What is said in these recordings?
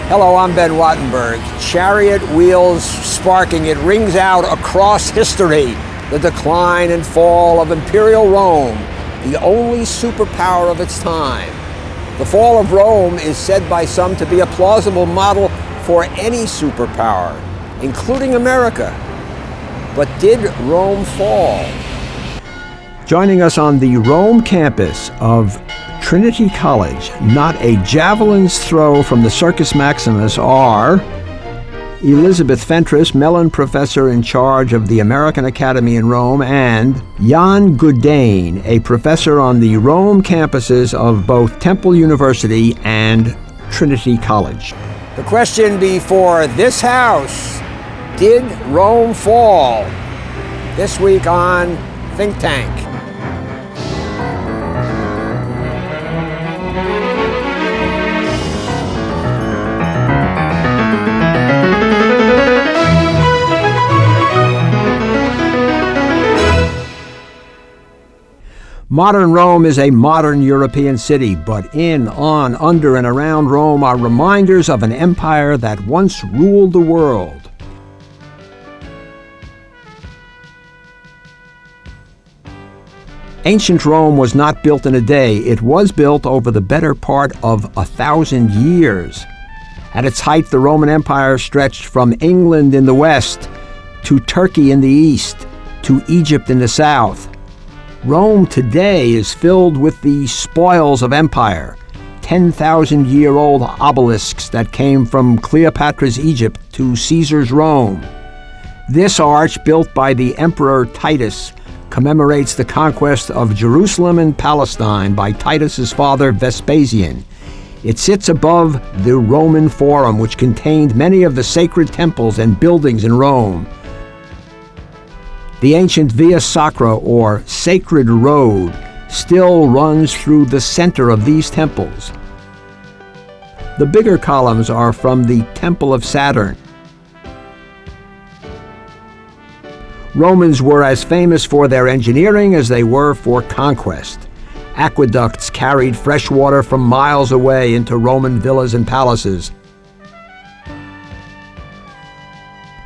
Hello, I'm Ben Wattenberg. Chariot wheels sparking, it rings out across history. The decline and fall of Imperial Rome, the only superpower of its time. The fall of Rome is said by some to be a plausible model for any superpower, including America. But did Rome fall? Joining us on the Rome campus of Trinity College, not a javelin's throw from the Circus Maximus, are Elizabeth Fentress, Mellon Professor in charge of the American Academy in Rome, and Gadeyne, a professor on the Rome campuses of both Temple University and Trinity College. The question before this house: did Rome fall? This week on Think Tank. Modern Rome is a modern European city, but in, on, under, and around Rome are reminders of an empire that once ruled the world. Ancient Rome was not built in a day. It was built over the better part of 1,000 years. At its height, the Roman Empire stretched from England in the west to Turkey in the east to Egypt in the south. Rome today is filled with the spoils of empire, 10,000-year-old obelisks that came from Cleopatra's Egypt to Caesar's Rome. This arch, built by the Emperor Titus, commemorates the conquest of Jerusalem and Palestine by Titus's father Vespasian. It sits above the Roman Forum, which contained many of the sacred temples and buildings in Rome. The ancient Via Sacra, or Sacred Road, still runs through the center of these temples. The bigger columns are from the Temple of Saturn. Romans were as famous for their engineering as they were for conquest. Aqueducts carried fresh water from miles away into Roman villas and palaces.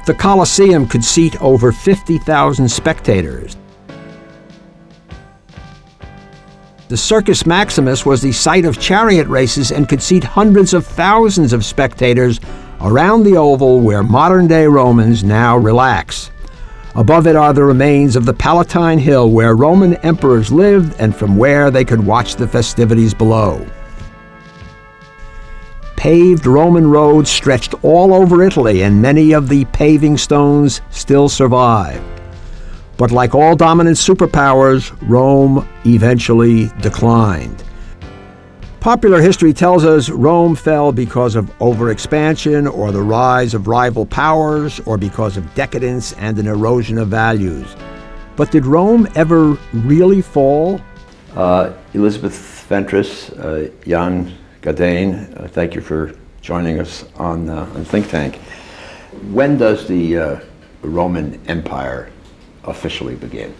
The Colosseum could seat over 50,000 spectators. The Circus Maximus was the site of chariot races and could seat hundreds of thousands of spectators around the oval where modern-day Romans now relax. Above it are the remains of the Palatine Hill where Roman emperors lived and from where they could watch the festivities below. Paved Roman roads stretched all over Italy, and many of the paving stones still survive. But like all dominant superpowers, Rome eventually declined. Popular history tells us Rome fell because of overexpansion or the rise of rival powers or because of decadence and an erosion of values. But did Rome ever really fall? Elizabeth Fentress, Jan Gadeyne, thank you for joining us on Think Tank. When does the Roman Empire officially begin?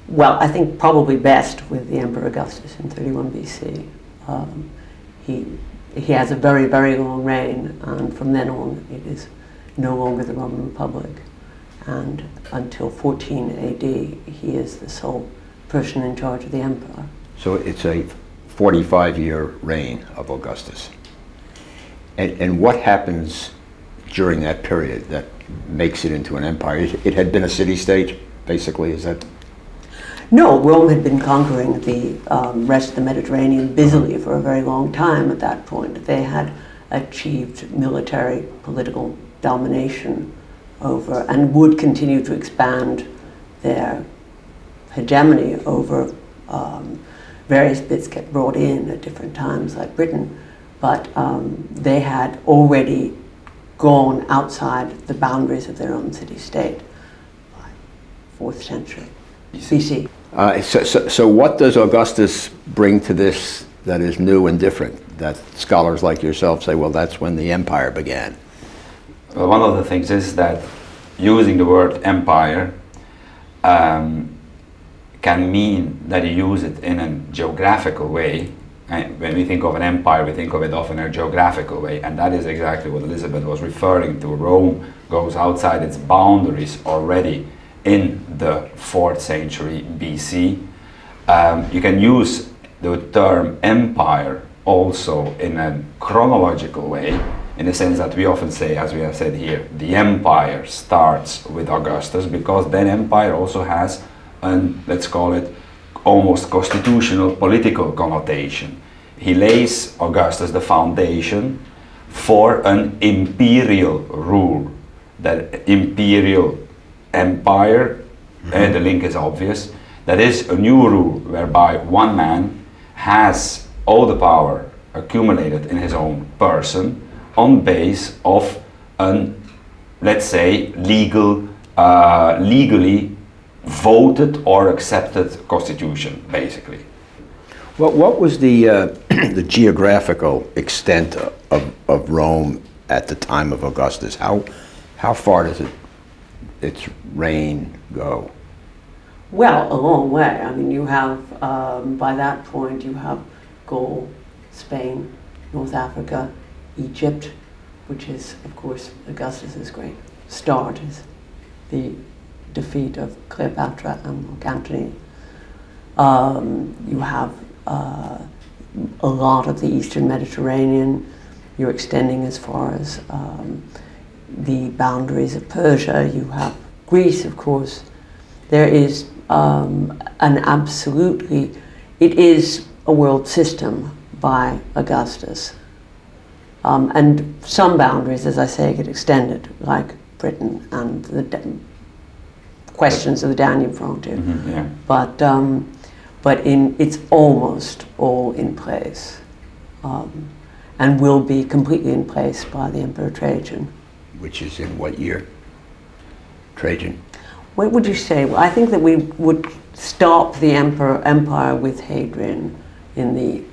Well, I think probably best with the Emperor Augustus in 31 BC. He has a very, very long reign, and from then on it is no longer the Roman Republic. And until 14 AD, he is the sole person in charge of the empire. So it's a 45-year reign of Augustus. And what happens during that period that makes it into an empire? It had been a city-state, basically, is that? No, Rome had been conquering the rest of the Mediterranean busily for a very long time at that point. They had achieved military, political domination over, and would continue to expand their hegemony over various bits get brought in at different times, like Britain, but they had already gone outside the boundaries of their own city-state by 4th century BC. So what does Augustus bring to this that is new and different, that scholars like yourself say, well, that's when the empire began? Well, one of the things is that using the word empire can mean that you use it in a geographical way And when we think of an empire, we think of it often in a geographical way, and that is exactly what Elizabeth was referring to. Rome goes outside its boundaries already in the 4th century BC. You can use the term empire also in a chronological way, in the sense that we often say, as we have said here, the empire starts with Augustus, because that empire also has an, let's call it, almost constitutional political connotation. He lays, Augustus, the foundation for an imperial rule. That imperial empire, the link is obvious, that is a new rule whereby one man has all the power accumulated in his own person on base of an, let's say, legally voted or accepted constitution, basically. Well, what was the the geographical extent of Rome at the time of Augustus? How far does its reign go? Well, a long way. I mean, you have, by that point, you have Gaul, Spain, North Africa, Egypt, which is, of course, Augustus's great start, is the defeat of Cleopatra and Mark Antony. You have a lot of the Eastern Mediterranean. You're extending as far as the boundaries of Persia. You have Greece, of course. There is an absolutely, it is a world system by Augustus. And some boundaries, as I say, get extended, like Britain and the questions of the Danube frontier. Yeah. But it's almost all in place, and will be completely in place by the Emperor Trajan. Which is in what year? Trajan? What would you say? Well, I think that we would stop the empire with Hadrian in the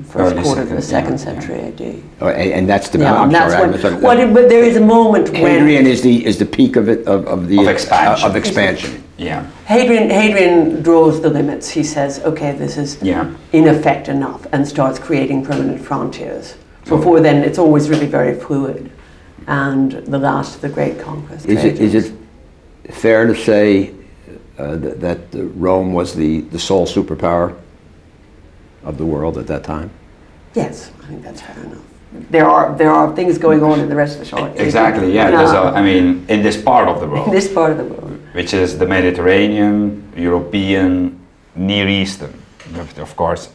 first quarter of the second century AD. Oh, and that's the. Yeah, I'm and that's sorry, but there is a moment when Hadrian is the peak of it of expansion. Of expansion. Yeah. Hadrian draws the limits. He says, okay, this is in effect enough, and starts creating permanent frontiers. Before then, it's always really very fluid. And the last of the great conquest. Is it fair to say that Rome was the sole superpower of the world at that time? Yes, I think that's fair enough. There are things going on in the rest of the shore. Exactly, yeah. I mean, in this part of the world. In this part of the world. Which is the Mediterranean, European, Near Eastern, of course.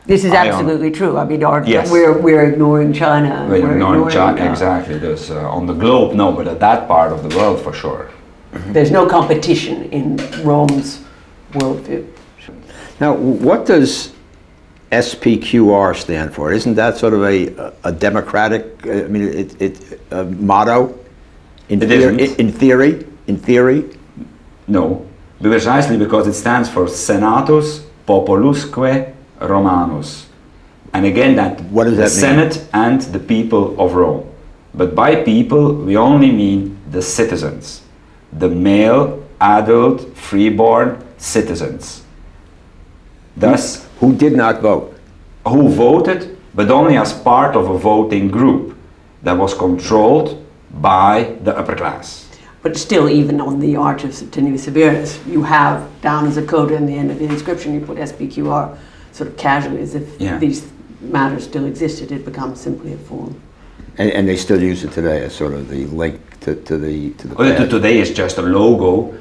This is absolutely true. I mean, yes. we're ignoring China. We're ignoring China, exactly. There's, on the globe, no, but at that part of the world, for sure. There's no competition in Rome's worldview. Now, what does SPQR stand for? Isn't that sort of a democratic, I mean, a motto? In theory? No, precisely because it stands for Senatus Populusque Romanus. And again, what does that mean? Senate and the people of Rome. But by people, we only mean the citizens. The male, adult, freeborn citizens. Thus, who did not vote? Who voted, but only as part of a voting group that was controlled by the upper class. But still, even on the Arch of Septimius Severus, you have down as a coda in the end of the inscription, you put SPQR sort of casually, as if these matters still existed. It becomes simply a form. And they still use it today as sort of the link to the past. Today is just a logo.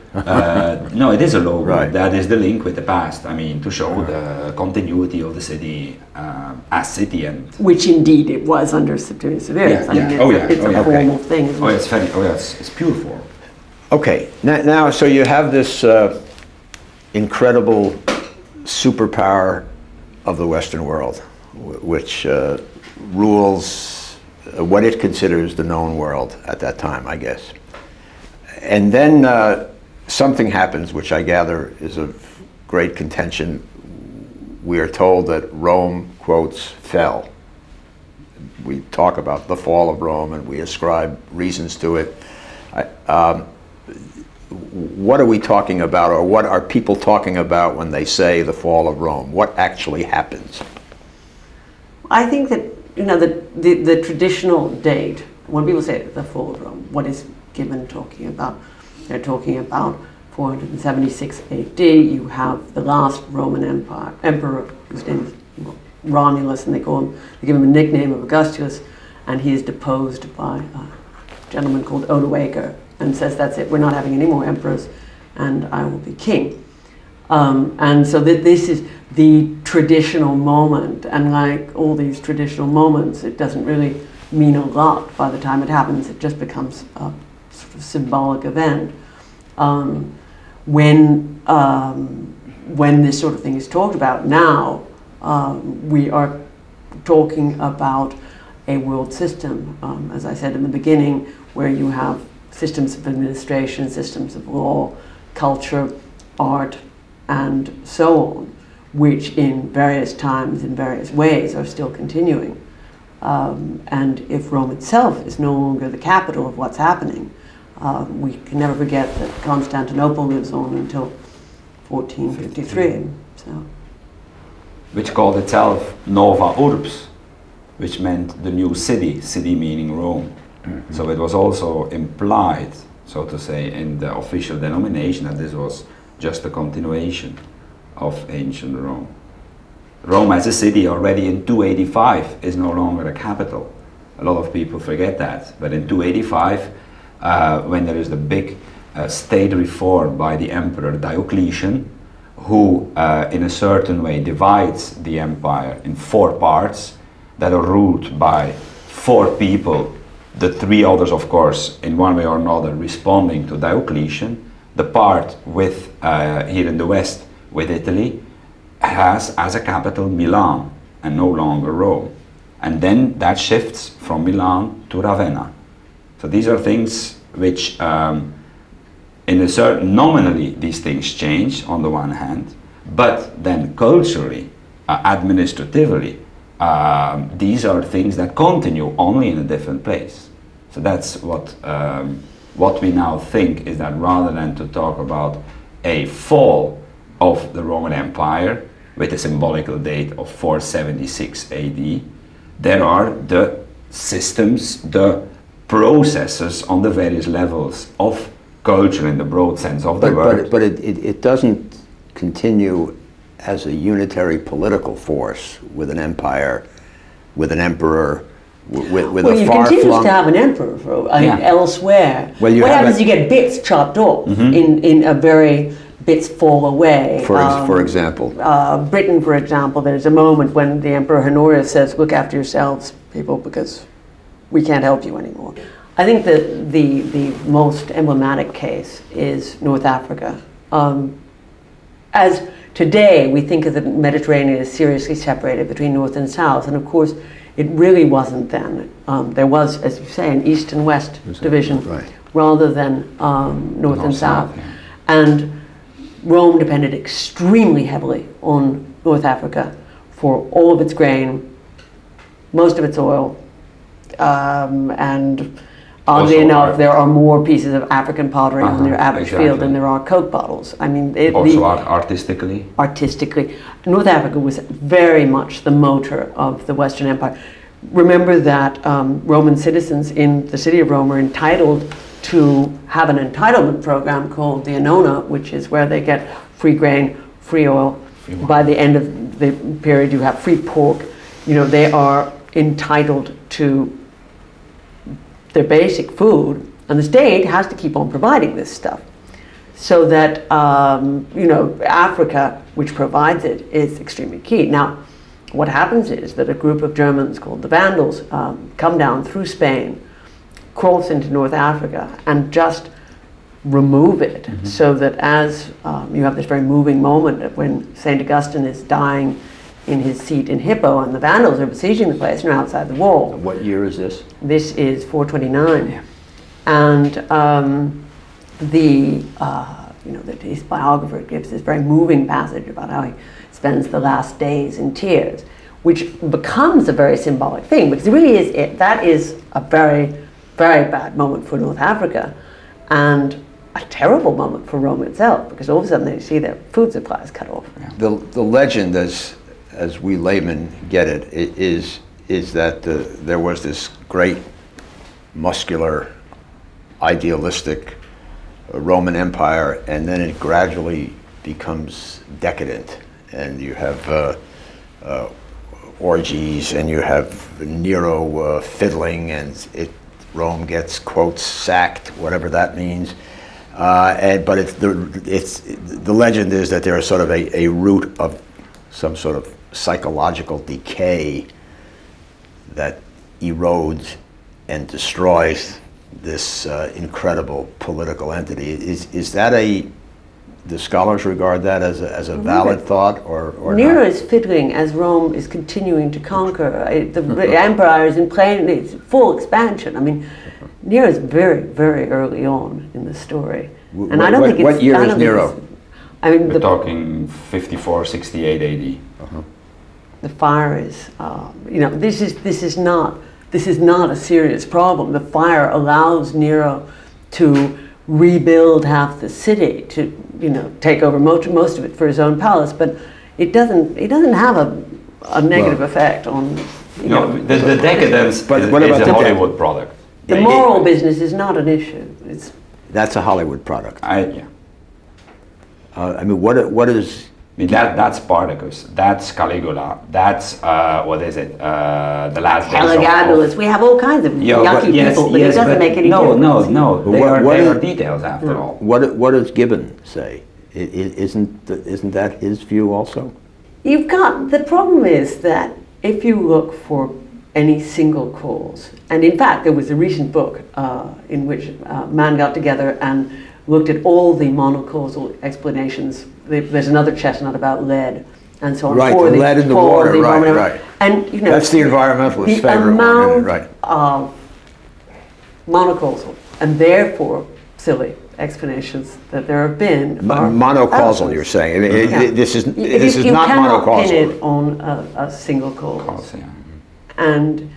No, it is a logo. Right. That is the link with the past. I mean, to show the continuity of the city as city, and which indeed it was under Septimius Severus. It's a formal thing. Isn't it's very. It's pure form. Okay. Now, so you have this incredible superpower of the Western world, which rules what it considers the known world at that time, I guess. And then something happens, which I gather is of great contention. We are told that Rome, quotes, fell. We talk about the fall of Rome and we ascribe reasons to it. What are we talking about, or what are people talking about when they say the fall of Rome? What actually happens? I think that, you know, the traditional date, when people say the fall of Rome, what is Gibbon talking about? They're talking about 476 AD. You have the last Roman emperor, whose name is Romulus, and they give him a nickname of Augustus, and he is deposed by a gentleman called Odoacer, and says, that's it, we're not having any more emperors, and I will be king. And so this is the traditional moment, and like all these traditional moments, it doesn't really mean a lot by the time it happens. It just becomes a sort of symbolic event. When this sort of thing is talked about now, we are talking about a world system, as I said in the beginning, where you have systems of administration, systems of law, culture, art, and so on, which in various times, in various ways, are still continuing. And if Rome itself is no longer the capital of what's happening, we can never forget that Constantinople lives on until 1453. So, which called itself Nova Urbs, which meant the new city, city meaning Rome. Mm-hmm. So it was also implied, so to say, in the official denomination that this was just a continuation of ancient Rome. Rome as a city already in 285 is no longer a capital. A lot of people forget that, but in 285, when there is the big state reform by the emperor Diocletian, who in a certain way divides the empire in 4 parts that are ruled by 4 people, the 3 others of course in one way or another responding to Diocletian. The part with here in the west with Italy has as a capital Milan and no longer Rome, and then that shifts from Milan to Ravenna. So these are things which in a certain, nominally these things change on the one hand, but then culturally, administratively, these are things that continue only in a different place. So that's what we now think is that rather than to talk about a fall of the Roman Empire with a symbolical date of 476 AD, there are the systems, the processes on the various levels of culture in the broad sense of the word. But it doesn't continue as a unitary political force with an empire, with an emperor, with well, a you far-flung... continue to have an emperor elsewhere. Well, what happens is you get bits chopped off in a very... bits fall away. For example? Britain, for example, there's a moment when the Emperor Honorius says, look after yourselves, people, because we can't help you anymore. I think that the most emblematic case is North Africa. As today, we think of the Mediterranean as seriously separated between North and South, and of course, it really wasn't then. There was, as you say, an East and West division, right, rather than North and South. Yeah. And Rome depended extremely heavily on North Africa for all of its grain, most of its oil, and oddly enough, there are more pieces of African pottery on their average field than there are Coke bottles. I mean, artistically? Artistically. North Africa was very much the motor of the Western Empire. Remember that Roman citizens in the city of Rome are entitled to have an entitlement program called the Annona, which is where they get free grain, free oil. By the end of the period, you have free pork. You know, they are entitled to their basic food, and the state has to keep on providing this stuff. So that, you know, Africa, which provides it, is extremely key. Now, what happens is that a group of Germans called the Vandals come down through Spain, cross into North Africa, and just remove it, so that as you have this very moving moment when St. Augustine is dying in his seat in Hippo, and the Vandals are besieging the place and are outside the wall. What year is this? This is 429. Yeah. And you know, his biographer gives this very moving passage about how he spends the last days in tears, which becomes a very symbolic thing, because it really is, that is a very, very bad moment for North Africa, and a terrible moment for Rome itself, because all of a sudden they see their food supplies cut off. The legend, as as we laymen get it, is that there was this great, muscular, idealistic Roman Empire, and then it gradually becomes decadent, and you have orgies, and you have Nero fiddling, and Rome gets, quotes, sacked, whatever that means. But the legend is that there is sort of a root of some sort of psychological decay that erodes and destroys this incredible political entity. Is that do scholars regard that as a valid thought, or Nero not? is fiddling as Rome is continuing to conquer. The empire is in it's full expansion. I mean, Nero is very, very early on in the story. And I don't think it's... What year is Nero? I mean, We're talking 54, 68 AD. the fire is, this is not a serious problem. The fire allows Nero to rebuild half the city, to take over most of it for his own palace, but it doesn't have a negative effect on. The decadence is a Hollywood product. The moral business is not an issue. That's a Hollywood product. Yeah. I mean, what is? I mean, that's Spartacus, that's Caligula, that's, what is it, the last days Heliogabalus. We have all kinds of yucky people, but it doesn't make any difference. No. They are details after all. What does Gibbon say? Isn't that his view also? The problem is that if you look for any single cause, and in fact there was a recent book in which man got together and looked at all the monocausal explanations. There's another chestnut about lead and so on. Right, the lead in the water, right. And that's the environmentalist favorite one, right? Of monocausal and therefore silly explanations that there have been. Monocausal, you're saying? I mean, this is not monocausal. You cannot pin it on a single cause. Yeah. And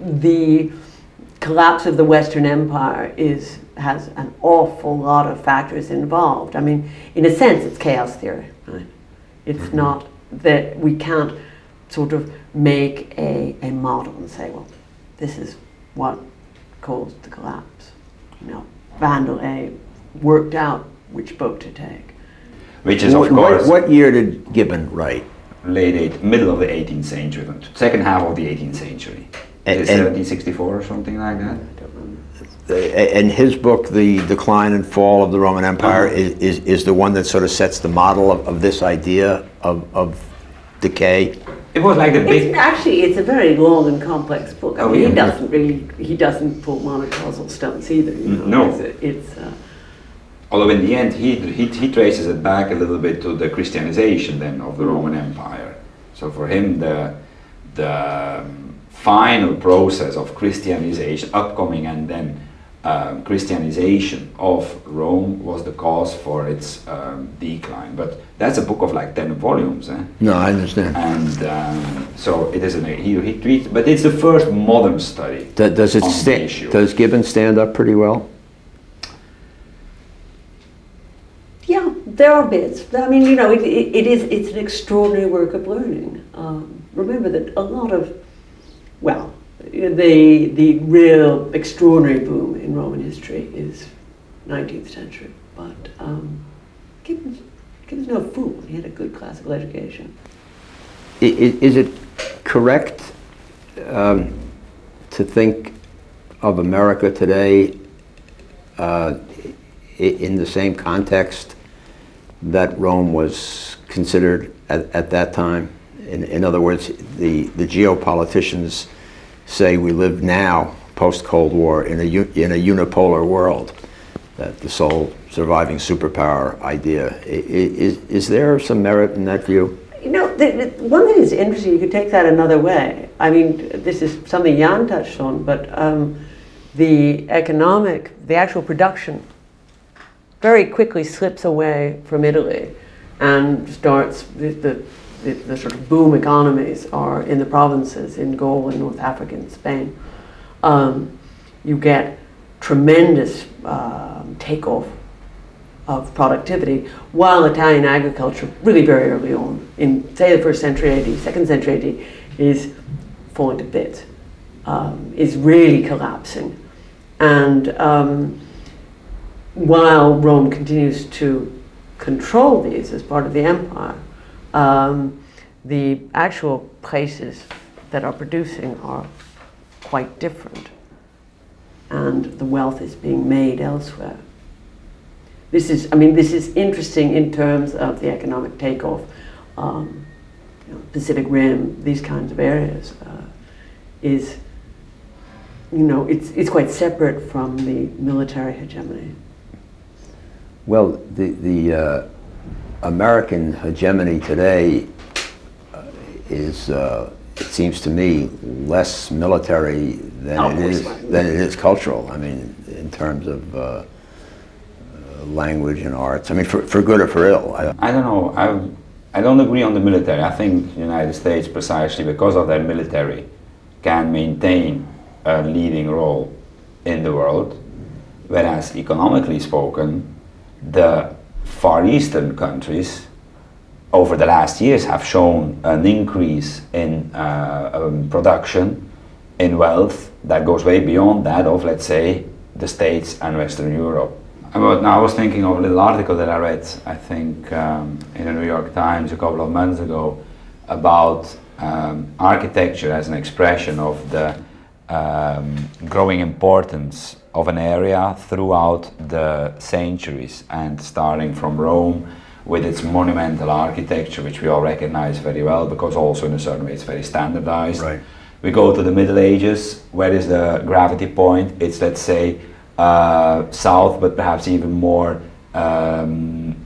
the collapse of the Western Empire has an awful lot of factors involved. I mean, in a sense, it's chaos theory, right? It's not that we can't sort of make a model and say, well, this is what caused the collapse. Vandal A worked out which boat to take. Which is, of course... What year did Gibbon write? Middle of the 18th century, second half of the 18th century. 1764 or something like that? And his book, The Decline and Fall of the Roman Empire, is the one that sort of sets the model of this idea of decay. It was like the big... It's a very long and complex book. I mean, he doesn't pull monocausal stunts either. No. Although in the end, he traces it back a little bit to the Christianization then of the Roman Empire. So for him, the final process of Christianization, upcoming and then Christianization of Rome was the cause for its decline. But that's a book of like 10 volumes. No, I understand. And so it is he treats, but it's the first modern study. Does Gibbon stand up pretty well? Yeah, there are bits. I mean, it's an extraordinary work of learning. Remember that a lot of, the real extraordinary boom in Roman history is 19th century. But Gibbon's no fool. He had a good classical education. Is it correct to think of America today in the same context that Rome was considered at that time? In other words, the geopoliticians say we live now, post-Cold War, in a unipolar world, that the sole surviving superpower idea. Is there some merit in that view? One thing that's interesting, you could take that another way. I mean, this is something Jan touched on, but the actual production very quickly slips away from Italy and starts, the sort of boom economies are in the provinces in Gaul and North Africa and Spain. You get tremendous takeoff of productivity, while Italian agriculture, really very early on, in say the 1st century AD, 2nd century AD, is falling to bits, is really collapsing. And while Rome continues to control these as part of the empire, the actual places that are producing are quite different, and the wealth is being made elsewhere. This is interesting in terms of the economic takeoff. Pacific Rim, these kinds of areas, it's quite separate from the military hegemony. Well, the American hegemony today is, it seems to me, less military than it is cultural. I mean, in terms of language and arts. I mean, for good or for ill. I don't know. I don't agree on the military. I think the United States, precisely because of their military, can maintain a leading role in the world, whereas economically spoken, the Far Eastern countries over the last years have shown an increase in production, in wealth, that goes way beyond that of, let's say, the States and Western Europe. Now I was thinking of a little article that I read, I think, in the New York Times a couple of months ago, about architecture as an expression of the growing importance of an area throughout the centuries, and starting from Rome with its monumental architecture, which we all recognize very well because also in a certain way it's very standardized. Right. We go to the Middle Ages. Where is the gravity point? It's, let's say, south, but perhaps even more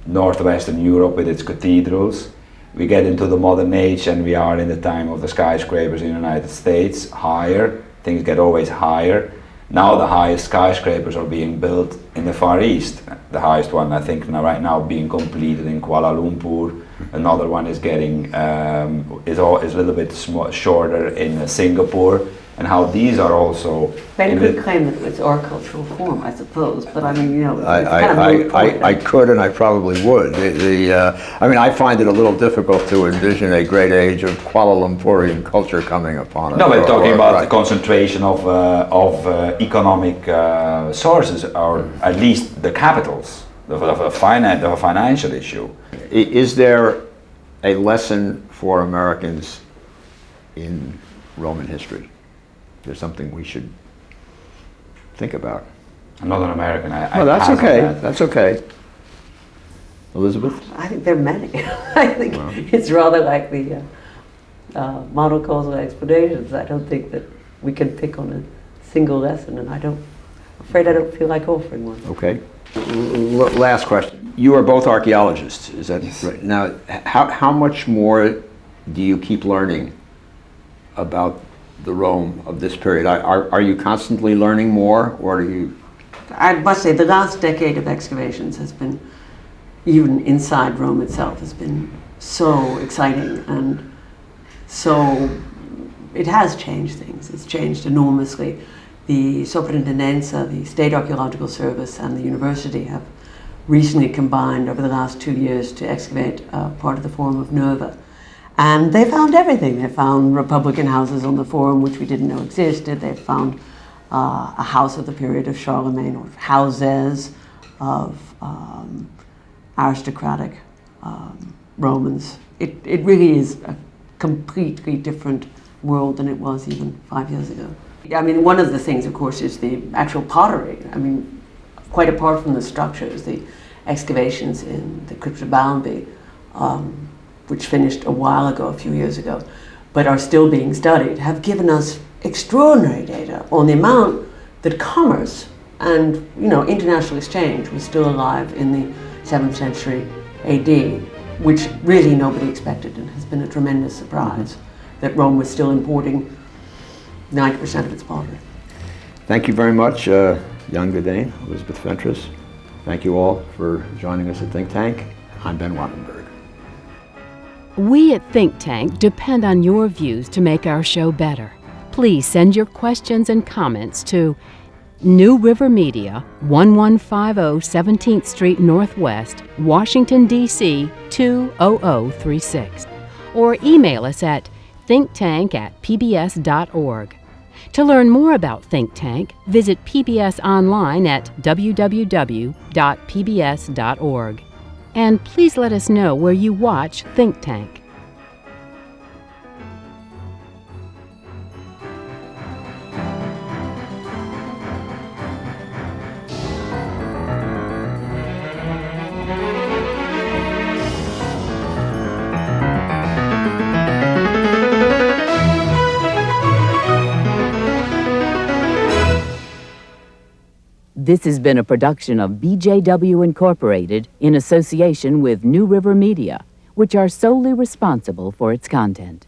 northwestern Europe with its cathedrals. We get into the modern age and we are in the time of the skyscrapers in the United States, higher, things get always higher. Now the highest skyscrapers are being built in the Far East. The highest one, I think, right now being completed in Kuala Lumpur. Another one is getting is a little bit shorter in Singapore. And how these are also. Ben could claim that it's our cultural form, I suppose, but I mean, it's I could, and I probably would. I mean, I find it a little difficult to envision a great age of Kuala Lumpurian culture coming upon us. No, we're talking about the concentration of economic sources, or at least the capitals, of a financial issue. Is there a lesson for Americans in Roman history? There's something we should think about. I'm not an American. No, that's okay. That's okay. Elizabeth? I think there are many. I think it's rather like the model causal explanations. I don't think that we can pick on a single lesson, and I'm afraid I don't feel like offering one. Okay. Last question. You are both archaeologists, is that right? Now, how much more do you keep learning about the Rome of this period? Are you constantly learning more, or are you? I must say the last decade of excavations has been, even inside Rome itself, has been so exciting, and so it has changed things. It's changed enormously. The Soprintendenza, the State Archaeological Service, and the university have recently combined over the last 2 years to excavate part of the Forum of Nerva. And they found everything. They found Republican houses on the Forum, which we didn't know existed. They found a house of the period of Charlemagne, or houses of aristocratic Romans. It really is a completely different world than it was even 5 years ago. I mean, one of the things, of course, is the actual pottery. I mean, quite apart from the structures, the excavations in the Crypt of Ballenby, which finished a while ago, a few years ago, but are still being studied, have given us extraordinary data on the amount that commerce and international exchange was still alive in the 7th century AD, which really nobody expected, and has been a tremendous surprise that Rome was still importing 90% of its pottery. Thank you very much, young Gadeyne, Elizabeth Fentress. Thank you all for joining us at Think Tank. I'm Ben Wattenberg. We at Think Tank depend on your views to make our show better. Please send your questions and comments to New River Media, 1150 17th Street Northwest, Washington, D.C. 20036. Or email us at thinktank@pbs.org. To learn more about Think Tank, visit PBS online at www.pbs.org. And please let us know where you watch Think Tank. This has been a production of BJW Incorporated in association with New River Media, which are solely responsible for its content.